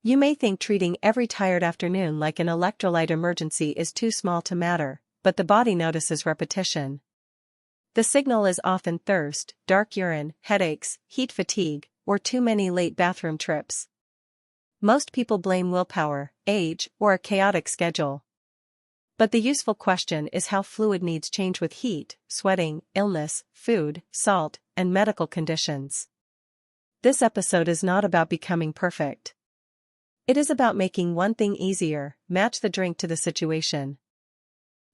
You may think treating every tired afternoon like an electrolyte emergency is too small to matter, but the body notices repetition. The signal is often thirst, dark urine, headaches, heat fatigue, or too many late bathroom trips. Most people blame willpower, age, or a chaotic schedule. But the useful question is how fluid needs change with heat, sweating, illness, food, salt, and medical conditions. This episode is not about becoming perfect. It is about making one thing easier: match the drink to the situation.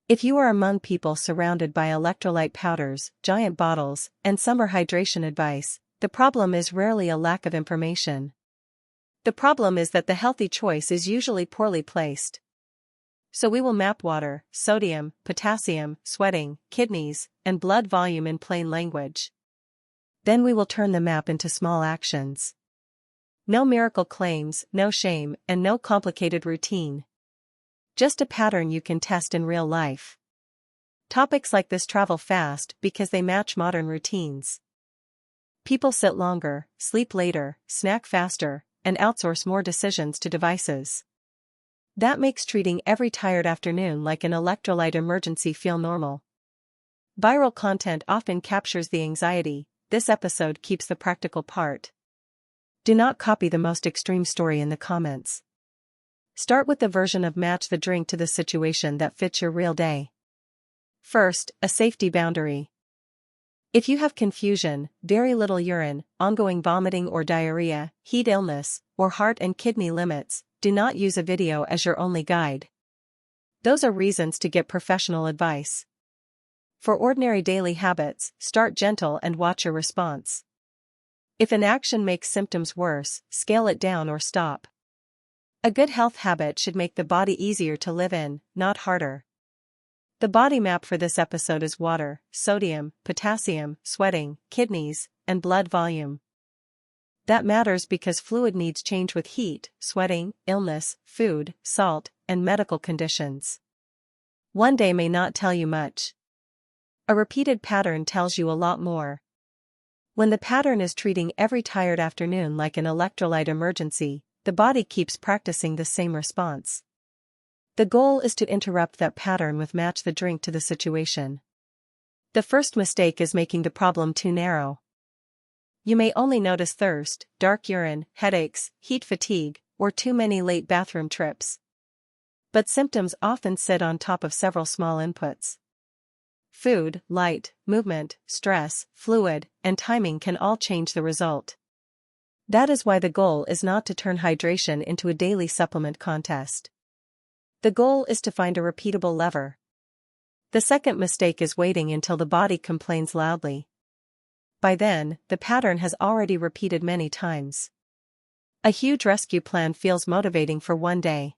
If you are among people surrounded by electrolyte powders, giant bottles, and summer hydration advice, the problem is rarely a lack of information. The problem is that the healthy choice is usually poorly placed. So we will map water, sodium, potassium, sweating, kidneys, and blood volume in plain language. Then we will turn the map into small actions. No miracle claims, no shame, and no complicated routine. Just a pattern you can test in real life. Topics like this travel fast because they match modern routines. People sit longer, sleep later, snack faster, and outsource more decisions to devices. That makes treating every tired afternoon like an electrolyte emergency feel normal. Viral content often captures the anxiety. This episode keeps the practical part. Do not copy the most extreme story in the comments. Start with the version of match the drink to the situation that fits your real day. First, a safety boundary. If you have confusion, very little urine, ongoing vomiting or diarrhea, heat illness, or heart and kidney limits, do not use a video as your only guide. Those are reasons to get professional advice. For ordinary daily habits, start gentle and watch your response. If an action makes symptoms worse, scale it down or stop. A good health habit should make the body easier to live in, not harder. The body map for this episode is water, sodium, potassium, sweating, kidneys, and blood volume. That matters because fluid needs change with heat, sweating, illness, food, salt, and medical conditions. One day may not tell you much. A repeated pattern tells you a lot more. When the pattern is treating every tired afternoon like an electrolyte emergency, the body keeps practicing the same response. The goal is to interrupt that pattern with match the drink to the situation. The first mistake is making the problem too narrow. You may only notice thirst, dark urine, headaches, heat fatigue, or too many late bathroom trips. But symptoms often sit on top of several small inputs. Food, light, movement, stress, fluid, and timing can all change the result. That is why the goal is not to turn hydration into a daily supplement contest. The goal is to find a repeatable lever. The second mistake is waiting until the body complains loudly. By then, the pattern has already repeated many times. A huge rescue plan feels motivating for one day.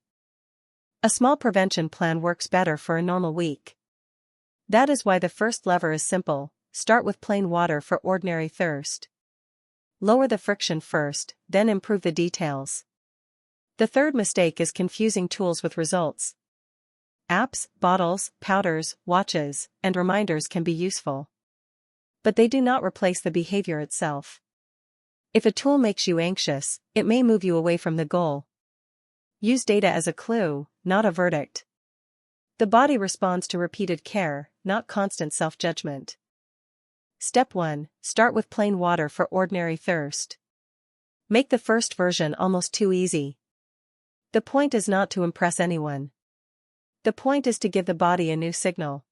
A small prevention plan works better for a normal week. That is why the first lever is simple: start with plain water for ordinary thirst. Lower the friction first, then improve the details. The third mistake is confusing tools with results. Apps, bottles, powders, watches, and reminders can be useful. But they do not replace the behavior itself. If a tool makes you anxious, it may move you away from the goal. Use data as a clue, not a verdict. The body responds to repeated care, not constant self-judgment. Step 1. Start with plain water for ordinary thirst. Make the first version almost too easy. The point is not to impress anyone. The point is to give the body a new signal.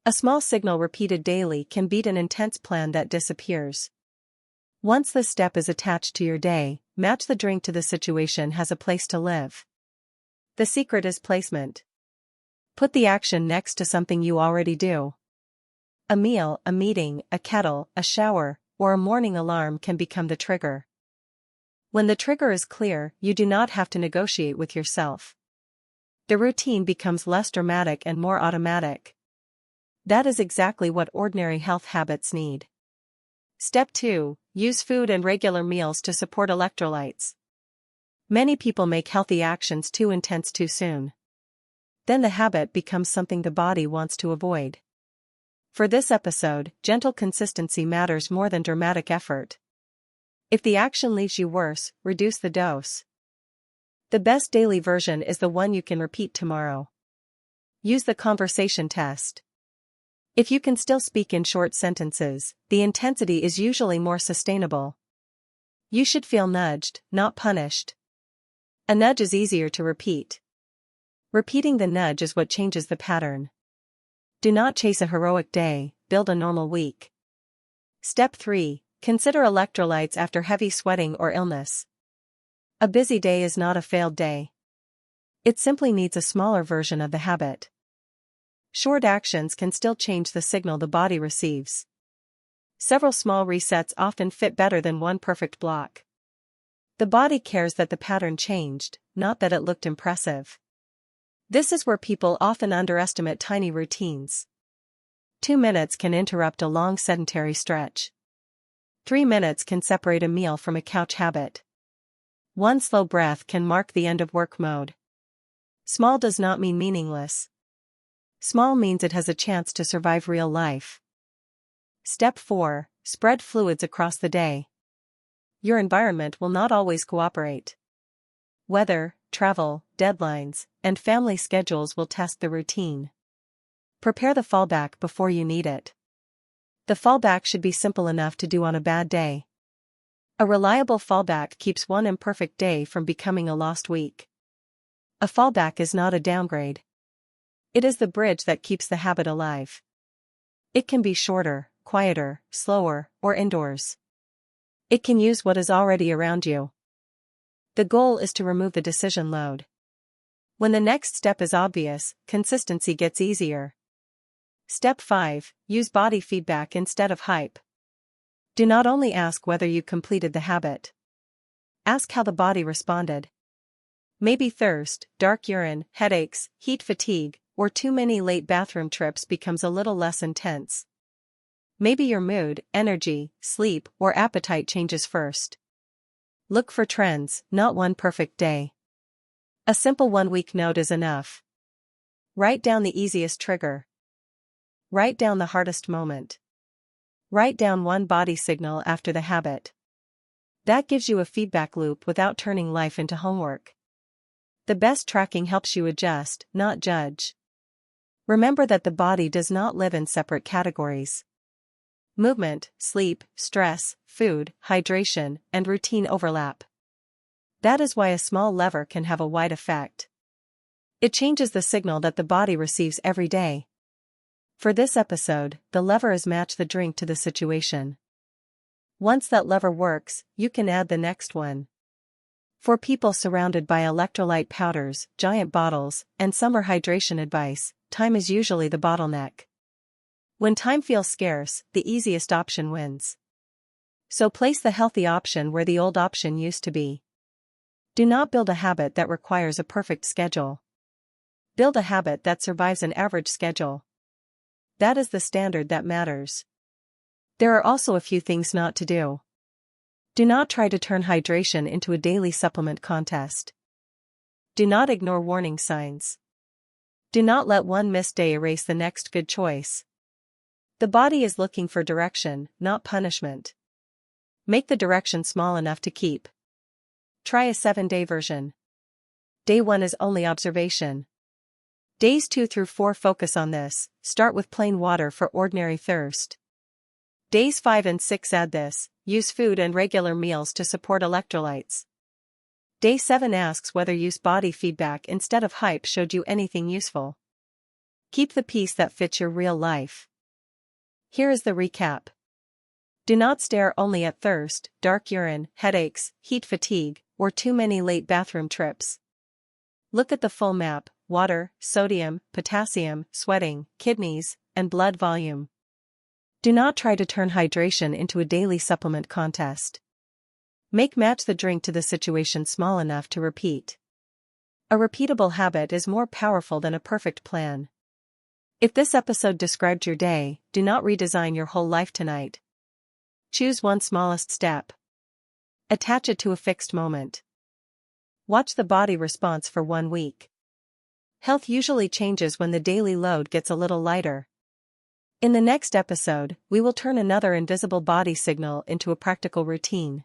A small signal repeated daily can beat an intense plan that disappears. Once this step is attached to your day, match the drink to the situation has a place to live. The secret is placement. Put the action next to something you already do. A meal, a meeting, a kettle, a shower, or a morning alarm can become the trigger. When the trigger is clear, you do not have to negotiate with yourself. The routine becomes less dramatic and more automatic. That is exactly what ordinary health habits need. Step 2. Use food and regular meals to support electrolytes. Many people make healthy actions too intense too soon. Then the habit becomes something the body wants to avoid. For this episode, gentle consistency matters more than dramatic effort. If the action leaves you worse, reduce the dose. The best daily version is the one you can repeat tomorrow. Use the conversation test. If you can still speak in short sentences, the intensity is usually more sustainable. You should feel nudged, not punished. A nudge is easier to repeat. Repeating the nudge is what changes the pattern. Do not chase a heroic day, build a normal week. Step 3. Consider electrolytes after heavy sweating or illness. A busy day is not a failed day. It simply needs a smaller version of the habit. Short actions can still change the signal the body receives. Several small resets often fit better than one perfect block. The body cares that the pattern changed, not that it looked impressive. This is where people often underestimate tiny routines. 2 minutes can interrupt a long sedentary stretch. 3 minutes can separate a meal from a couch habit. One slow breath can mark the end of work mode. Small does not mean meaningless. Small means it has a chance to survive real life. Step 4. Spread fluids across the day. Your environment will not always cooperate. Weather, travel, deadlines, and family schedules will test the routine. Prepare the fallback before you need it. The fallback should be simple enough to do on a bad day. A reliable fallback keeps one imperfect day from becoming a lost week. A fallback is not a downgrade. It is the bridge that keeps the habit alive. It can be shorter, quieter, slower, or indoors. It can use what is already around you. The goal is to remove the decision load. When the next step is obvious, consistency gets easier. Step 5. Use body feedback instead of hype. Do not only ask whether you completed the habit. Ask how the body responded. Maybe thirst, dark urine, headaches, heat fatigue, or too many late bathroom trips becomes a little less intense. Maybe your mood, energy, sleep, or appetite changes first. Look for trends, not one perfect day. A simple 1-week note is enough. Write down the easiest trigger. Write down the hardest moment. Write down one body signal after the habit. That gives you a feedback loop without turning life into homework. The best tracking helps you adjust, not judge. Remember that the body does not live in separate categories. Movement, sleep, stress, food, hydration, and routine overlap. That is why a small lever can have a wide effect. It changes the signal that the body receives every day. For this episode, the lever is match the drink to the situation. Once that lever works, you can add the next one. For people surrounded by electrolyte powders, giant bottles, and summer hydration advice, time is usually the bottleneck. When time feels scarce, the easiest option wins. So place the healthy option where the old option used to be. Do not build a habit that requires a perfect schedule. Build a habit that survives an average schedule. That is the standard that matters. There are also a few things not to do. Do not try to turn hydration into a daily supplement contest. Do not ignore warning signs. Do not let one missed day erase the next good choice. The body is looking for direction, not punishment. Make the direction small enough to keep. Try a 7-day version. Day 1 is only observation. Days 2 through 4 focus on this. Start with plain water for ordinary thirst. Days 5 and 6 add this. Use food and regular meals to support electrolytes. Day 7 asks whether use body feedback instead of hype showed you anything useful. Keep the piece that fits your real life. Here is the recap. Do not stare only at thirst, dark urine, headaches, heat fatigue, or too many late bathroom trips. Look at the full map: water, sodium, potassium, sweating, kidneys, and blood volume. Do not try to turn hydration into a daily supplement contest. Make match the drink to the situation small enough to repeat. A repeatable habit is more powerful than a perfect plan. If this episode described your day, do not redesign your whole life tonight. Choose one smallest step. Attach it to a fixed moment. Watch the body response for 1 week. Health usually changes when the daily load gets a little lighter. In the next episode, we will turn another invisible body signal into a practical routine.